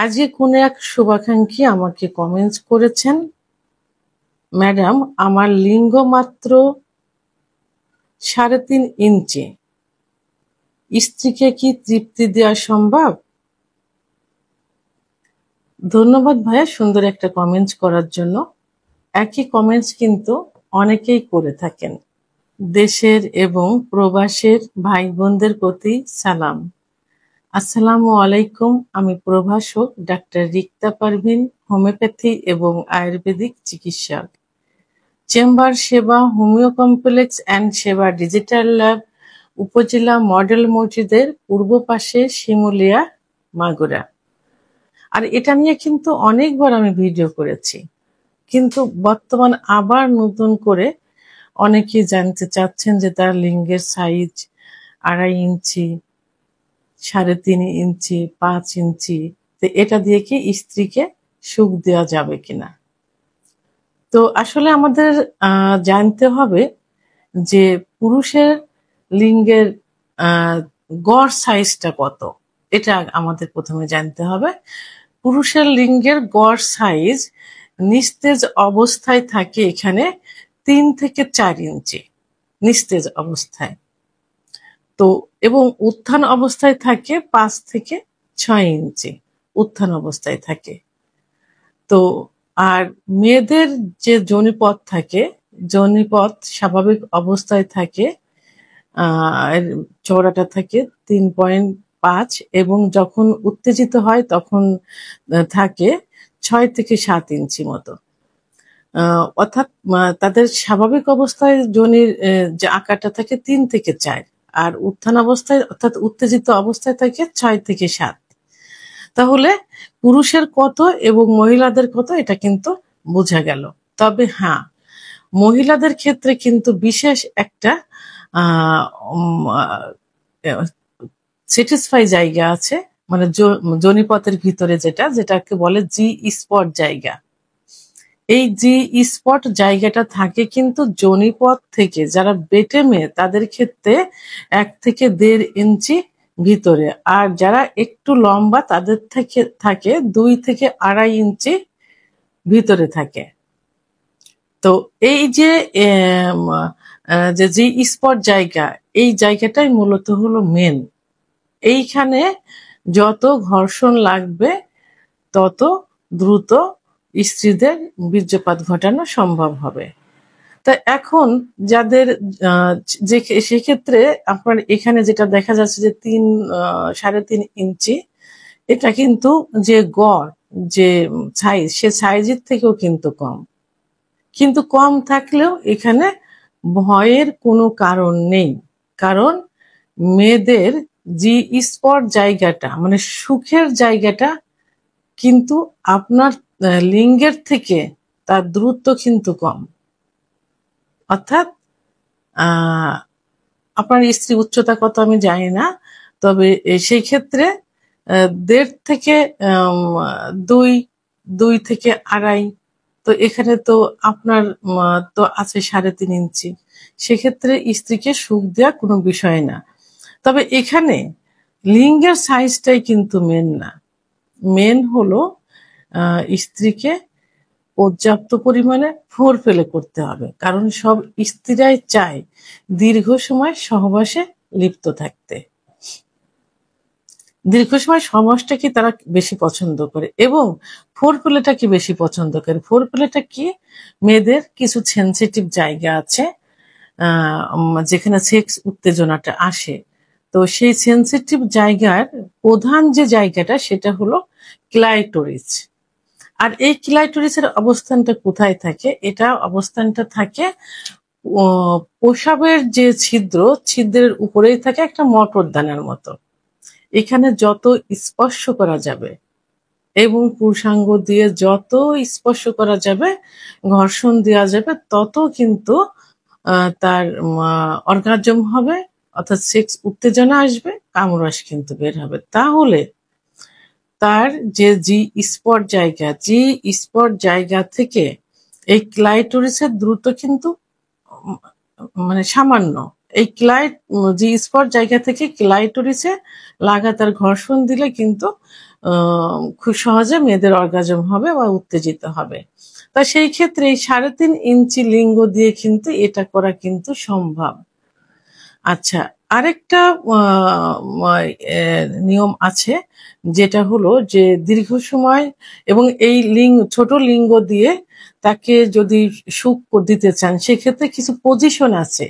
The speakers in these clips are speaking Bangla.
আজকে কোন এক শুভাকাঙ্ক্ষী আমাকে কমেন্টস করেছেন, ম্যাডাম আমার লিঙ্গ মাত্র 3.5 ইঞ্চি, স্ত্রীকে কি তৃপ্তি দেওয়া সম্ভব? ধন্যবাদ ভাইয়া সুন্দর একটা কমেন্টস করার জন্য। একই কমেন্টস কিন্তু অনেকেই করে থাকেন। দেশের এবং প্রবাসের ভাই বোনদের প্রতি সালাম। আসসালামু আলাইকুম। আমি প্রভাষক ডাক্তার রিক্তা পারভিন, হোমিওপ্যাথি এবং আয়ুর্বেদিক চিকিৎসক। চেম্বার সেবা, হোমিও কমপ্লেক্স অ্যান্ড সেবা ডিজিটাল ল্যাব, উপজেলা মডেল মসজিদের পূর্ব পাশে, শিমুলিয়া, মাগুরা। আর এটা নিয়ে কিন্তু অনেকবার আমি ভিডিও করেছি, কিন্তু বর্তমান আবার নতুন করে অনেকেই জানতে চাচ্ছেন যে তার লিঙ্গের সাইজ 2.5 ইঞ্চি, 3.5 ইঞ্চি, 5 ইঞ্চি, তো এটা দিয়ে কি স্ত্রীকে সুখ দেওয়া যাবে কিনা। তো আসলে আমাদের জানতে হবে যে পুরুষের লিঙ্গের গড় সাইজটা কত, এটা আমাদের প্রথমে জানতে হবে। পুরুষের লিঙ্গের গড় সাইজ নিস্তেজ অবস্থায় থাকে এখানে 3 থেকে 4 ইঞ্চি নিস্তেজ অবস্থায়, তো এবং উত্থান অবস্থায় থাকে 5 থেকে 6 ইঞ্চি উত্থান অবস্থায় থাকে। তো আর মেয়েদের যে যোনিপথ থাকে, যোনিপথ স্বাভাবিক অবস্থায় থাকে, চওড়াটা থাকে 3.5 এবং যখন উত্তেজিত হয় তখন থাকে 6 থেকে 7 ইঞ্চি মতো। অর্থাৎ তাদের স্বাভাবিক অবস্থায় যোনির যে আকারটা থাকে 3 থেকে 4, আর উত্থান অবস্থায় অর্থাৎ উত্তেজিত অবস্থায় থাকে 6 থেকে 7। তাহলে পুরুষের কত এবং মহিলাদের কত এটা কিন্তু বোঝা গেল। তবে হ্যাঁ, মহিলাদের ক্ষেত্রে কিন্তু বিশেষ একটা স্যাটিসফাই জায়গা আছে, মানে যোনিপথের ভিতরে যেটাকে বলে জি স্পট জায়গা। এই জি স্পট জায়গাটা থাকে কিন্তু যোনিপথ থেকে যারা বেটে মেয়ে তাদের ক্ষেত্রে 1 থেকে 1.5 ইঞ্চি ভিতরে, আর যারা একটু লম্বা তাদের থেকে থাকে 2 থেকে 2.5 ইঞ্চি ভিতরে থাকে। তো এই যে জি স্পট জায়গা, এই জায়গাটাই মূলত হলো মেন। এইখানে যত ঘর্ষণ লাগবে তত দ্রুত স্ত্রীদের বীর্যপাত ঘটানো সম্ভব হবে। তা এখন যাদের যে সেক্ষেত্রে আপনার এখানে যেটা দেখা যাচ্ছে যে 3.5 ইঞ্চি, এটা কিন্তু যে গড় যে সাইজ, সে সাইজের থেকেও কিন্তু কম। কিন্তু কম থাকলেও এখানে ভয়ের কোনো কারণ নেই, কারণ মেয়েদের জি স্পট জায়গাটা মানে সুখের জায়গাটা কিন্তু আপনার লিঙ্গের থেকে তার দূরত্ব কিন্তু কম। অর্থাৎ আপনার স্ত্রী উচ্চতা কত আমি জানি না, তবে সেই ক্ষেত্রে 1.5 থেকে 2 থেকে 2.5, তো এখানে তো আপনার তো আছে 3.5 ইঞ্চি, সেক্ষেত্রে স্ত্রীকে সুখ দেওয়া কোনো বিষয় না। তবে এখানে লিঙ্গের সাইজটাই কিন্তু মেন না, মেন হলো স্ত্রীকে পর্যাপ্ত পরিমাণে ফোরপ্লে করতে হবে, কারণ সব স্ত্রীরাই চায় দীর্ঘ সময় সহবাসে লিপ্ত থাকতে। দীর্ঘ সময় সহবাসটাকে তারা বেশি পছন্দ করে এবং ফোরপ্লেটাকে বেশি পছন্দ করে। ফোরপ্লেটা কি, মেয়েদের কিছু সেনসিটিভ জায়গা আছে যেখানে সেক্স উত্তেজনাটা আসে, তো সেই সেনসিটিভ জায়গার প্রধান যে জায়গাটা সেটা হলো ক্লাইটোরিস। আর এই ক্লাইটোরিসের অবস্থানটা কোথায় থাকে? এটা অবস্থানটা থাকে প্রসাবের যে ছিদ্রের উপরেই থাকে একটা মটর দানার মতো। এখানে যত স্পর্শ করা যাবে এবং পুরুষাঙ্গ দিয়ে যত স্পর্শ করা যাবে, ঘর্ষণ দেওয়া যাবে, তত কিন্তু তার অর্গাজম হবে, অর্থাৎ সেক্স উত্তেজনা আসবে, কামরস কিন্তু বের হবে। তাহলে তার যে জি স্পট জায়গা থেকে এই ক্লাইটোরিসের দ্রুত কিন্তু মানে সামান্য, এই জি স্পট জায়গা থেকে ক্লাইটোরিসে লাগাতার ঘর্ষণ দিলে কিন্তু খুব সহজে মেয়েদের অর্গাজম হবে বা উত্তেজিত হবে। তা সেই ক্ষেত্রে এই 3.5 ইঞ্চি লিঙ্গ দিয়ে কিন্তু এটা করা কিন্তু সম্ভব। আচ্ছা, আরেকটা নিয়ম আছে, যেটা হলো যে দীর্ঘ সময় এবং এই ছোট লিঙ্গ দিয়ে তাকে যদি সুখ দিতে চান, সেক্ষেত্রে কিছু পজিশন আছে,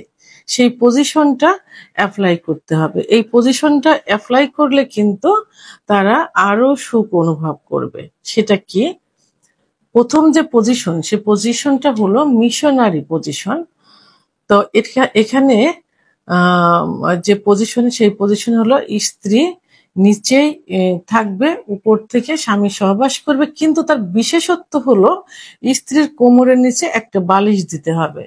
সেই পজিশনটা অ্যাপ্লাই করতে হবে। এই পজিশনটা অ্যাপ্লাই করলে কিন্তু তারা আরো সুখ অনুভব করবে। সেটা কি? প্রথম যে পজিশন, সে পজিশনটা হলো মিশনারি পজিশন। তো এখানে যে পজিশন, সেই পজিশন হলো স্ত্রী নিচেই থাকবে, উপর থেকে স্বামী সহবাস করবে, কিন্তু তার বিশেষত্ব হলো স্ত্রীর কোমরের নিচে একটা বালিশ দিতে হবে।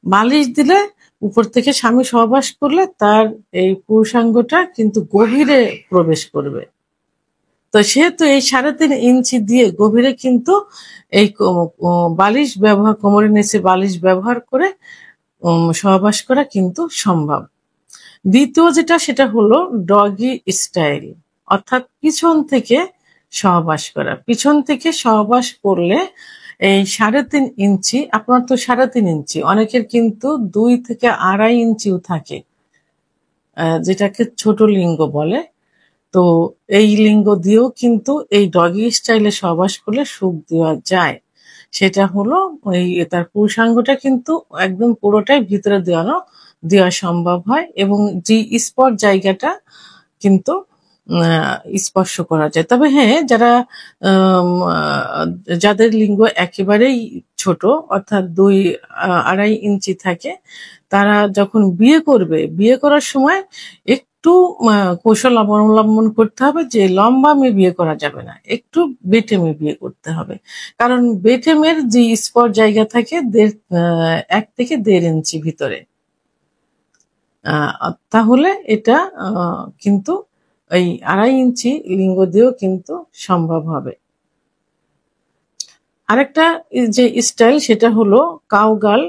বালিশ দিলে উপর থেকে স্বামী সহবাস করলে তার এই পুরুষাঙ্গটা কিন্তু গভীরে প্রবেশ করবে। তো সেহেতু এই 3.5 ইঞ্চি দিয়ে গভীরে কিন্তু এই বালিশ ব্যবহার, কোমরের নিচে বালিশ ব্যবহার করে সহবাস করা কিন্তু সম্ভব। দ্বিতীয় যেটা, সেটা হলো ডগি স্টাইল, অর্থাৎ পিছন থেকে সহবাস করা। পিছন থেকে সহবাস করলে এই 3.5 ইঞ্চি, আপনার তো 3.5 ইঞ্চি, অনেকের কিন্তু 2 থেকে 2.5 ইঞ্চিও থাকে, যেটাকে ছোট লিঙ্গ বলে। তো এই লিঙ্গ দিয়েও কিন্তু এই ডগি স্টাইলে সহবাস করলে সুখ দেওয়া যায়। সেটা হলো তার পুরুষাঙ্গটা কিন্তু একদম পুরোটাই ভিতরে দেওয়া সম্ভব হয়, এবং যে স্পট জায়গাটা কিন্তু স্পর্শ করা যায়। তবে হ্যাঁ, যাদের লিঙ্গ একেবারেই ছোট, অর্থাৎ 2-2.5 ইঞ্চি থাকে, তারা যখন বিয়ে করার সময় একটু কৌশল অবলম্বন করতে হবে, যে লম্বা মেয়ে বিয়ে করা যাবে না, একটু বেটে মেয়ে বিয়ে করতে হবে। কারণ বেটে মেয়ের যে স্পট জায়গা থাকে 1 থেকে 1.5 ইঞ্চি ভিতরে, তাহলে এটা কিন্তু এই 2.5 ইঞ্চি লিঙ্গ দিয়েও কিন্তু সম্ভব হবে। আরেকটা যে স্টাইল, সেটা হলো কাউগার্ল,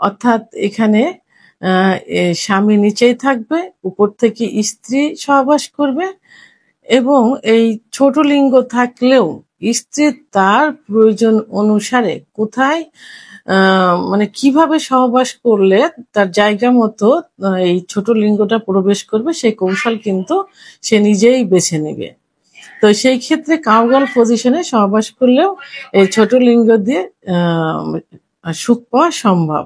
অর্থাৎ এখানে স্বামী নিচেই থাকবে, উপর থেকে স্ত্রী সহবাস করবে, এবং এই ছোট লিঙ্গ থাকলেও স্ত্রী তার প্রয়োজন অনুসারে কোথায় মানে কিভাবে সহবাস করলে তার জায়গা মতো এই ছোট লিঙ্গটা প্রবেশ করবে, সেই কৌশল কিন্তু সে নিজেই বেছে নেবে। তো সেই ক্ষেত্রে কাউগার্ল পজিশনে সহবাস করলেও এই ছোট লিঙ্গ দিয়ে সুখ পাওয়া সম্ভব।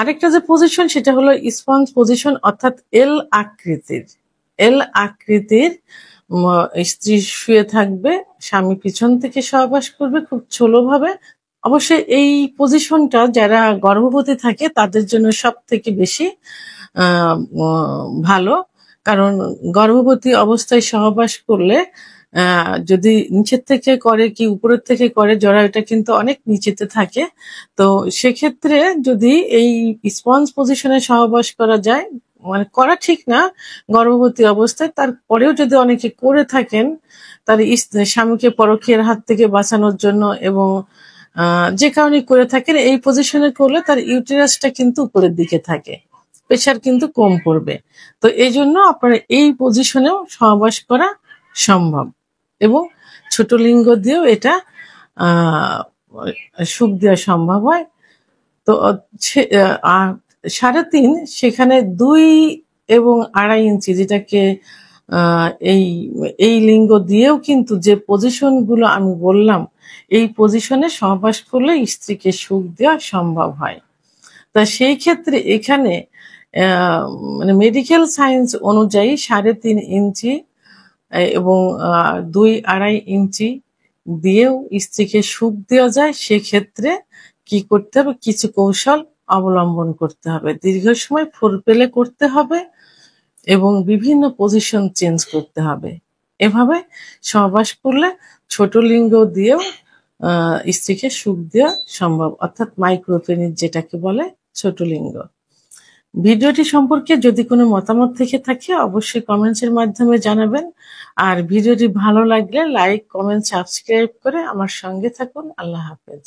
আরেকটা যে পজিশন, সেটা হলো স্পঞ্জ পজিশন, অর্থাৎ এল আকৃতির স্ত্রী শুয়ে থাকবে, স্বামী পিছন থেকে সহবাস করবে খুব ছোটভাবে। অবশ্যই এই পজিশনটা যারা গর্ভবতী থাকে তাদের জন্য সব থেকে বেশি ভালো, কারণ গর্ভবতী অবস্থায় সহবাস করলে যদি নিচের থেকে করে কি উপরের থেকে করে, জরায়ুটা কিন্তু অনেক নিচেতে থাকে। তো সেক্ষেত্রে যদি এই স্পঞ্জ পজিশনে সহবাস করা যায়, মানে করা ঠিক না গর্ভবতী অবস্থায়, তারপরেও যদি অনেকে করে থাকেন তার স্বামীকে পরকীয়ার হাত থেকে বাঁচানোর জন্য, এবং যে কারণে করে থাকেন, এই পজিশনে করলে তার ইউটেরাসটা কিন্তু উপরের দিকে থাকে, প্রেশার কিন্তু কম পড়বে। তো এই জন্য আপনার এই পজিশনেও সহবাস করা সম্ভব, এবং ছোট লিঙ্গ দিয়েও এটা সুখ দেওয়া সম্ভব হয়। তো 3.5, সেখানে 2 এবং 2.5 ইঞ্চি, যেটাকে এই লিঙ্গ দিয়েও কিন্তু যে পজিশন গুলো আমি বললাম, এই পজিশনে সহবাস করলে স্ত্রীকে সুখ দেওয়া সম্ভব হয়। তা সেই ক্ষেত্রে এখানে মানে মেডিকেল সায়েন্স অনুযায়ী 3.5 ইঞ্চি এবং 2-2.5 ইঞ্চি দিয়েও স্ত্রীকে সুখ দেওয়া যায়। সেক্ষেত্রে কি করতে হবে? কিছু কৌশল অবলম্বন করতে হবে, দীর্ঘ সময় ফোরপ্লে করতে হবে, এবং বিভিন্ন পজিশন চেঞ্জ করতে হবে। এভাবে সহবাস করলে ছোট লিঙ্গ দিয়েও স্ত্রীকে সুখ দেওয়া সম্ভব, অর্থাৎ মাইক্রোপেনিস যেটাকে বলে, ছোট লিঙ্গ। ভিডিওটি সম্পর্কে যদি কোনো মতামত থেকে থাকে অবশ্যই কমেন্টসের মাধ্যমে জানাবেন। আর ভিডিওটি ভালো লাগলে লাইক, কমেন্ট, সাবস্ক্রাইব করে আমার সঙ্গে থাকুন। আল্লাহ হাফেজ।